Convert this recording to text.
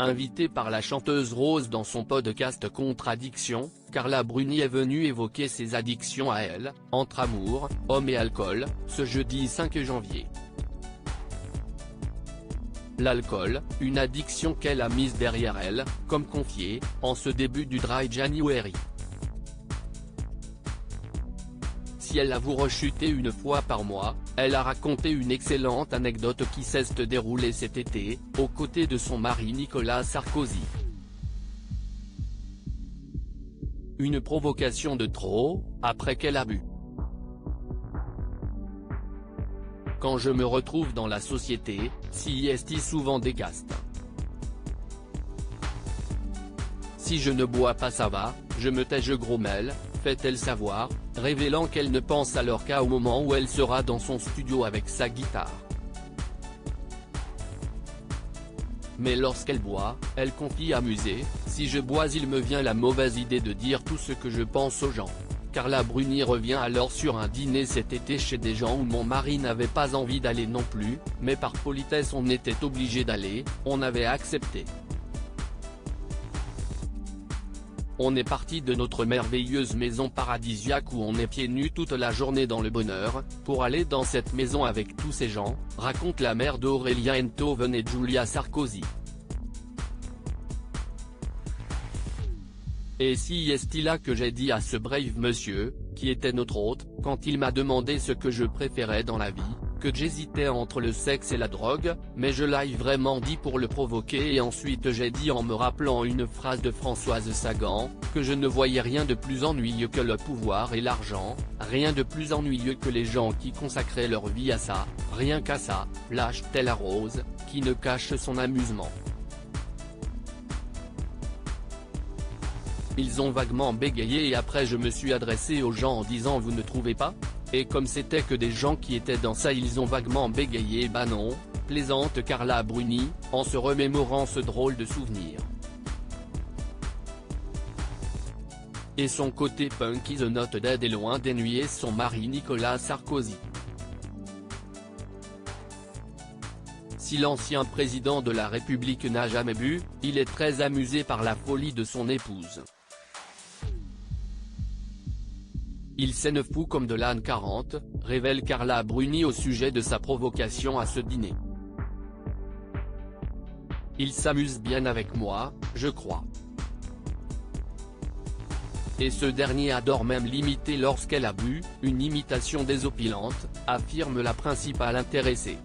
Invitée par la chanteuse Rose dans son podcast Contradiction, Carla Bruni est venue évoquer ses addictions à elle, entre amour, hommes et alcool, ce jeudi 5 janvier. L'alcool, une addiction qu'elle a mise derrière elle, comme confié, en ce début du Dry January. Si elle avoue rechuter une fois par mois, elle a raconté une excellente anecdote qui s'est déroulée cet été, aux côtés de son mari Nicolas Sarkozy. Une provocation de trop, après qu'elle a bu. Quand je me retrouve dans la société, si est souvent des castes. Si je ne bois pas ça va, je me tais je grommelle, fait-elle savoir, révélant qu'elle ne pense alors qu'à au moment où elle sera dans son studio avec sa guitare. Mais lorsqu'elle boit, elle confie amusée, si je bois il me vient la mauvaise idée de dire tout ce que je pense aux gens. Carla Bruni revient alors sur un dîner cet été chez des gens où mon mari n'avait pas envie d'aller non plus, mais par politesse on était obligé d'aller, on avait accepté. On est parti de notre merveilleuse maison paradisiaque où on est pieds nus toute la journée dans le bonheur, pour aller dans cette maison avec tous ces gens, raconte la mère d'Aurélien Enthoven et Julia Sarkozy. Et si est-il là que j'ai dit à ce brave monsieur, qui était notre hôte, quand il m'a demandé ce que je préférais dans la vie, que j'hésitais entre le sexe et la drogue, mais je l'ai vraiment dit pour le provoquer et ensuite j'ai dit en me rappelant une phrase de Françoise Sagan, que je ne voyais rien de plus ennuyeux que le pouvoir et l'argent, rien de plus ennuyeux que les gens qui consacraient leur vie à ça, rien qu'à ça, lâche-t-elle à Rose, qui ne cache son amusement. Ils ont vaguement bégayé et après je me suis adressé aux gens en disant vous ne trouvez pas ? Et comme c'était que des gens qui étaient dans ça ils ont vaguement bégayé bah non, plaisante Carla Bruni, en se remémorant ce drôle de souvenir. Et son côté punk is not dead est loin d'ennuyer son mari Nicolas Sarkozy. Si l'ancien président de la République n'a jamais bu, il est très amusé par la folie de son épouse. Il s'en fout comme de l'âne 40, révèle Carla Bruni au sujet de sa provocation à ce dîner. Il s'amuse bien avec moi, je crois. Et ce dernier adore même l'imiter lorsqu'elle a bu, une imitation désopilante, affirme la principale intéressée.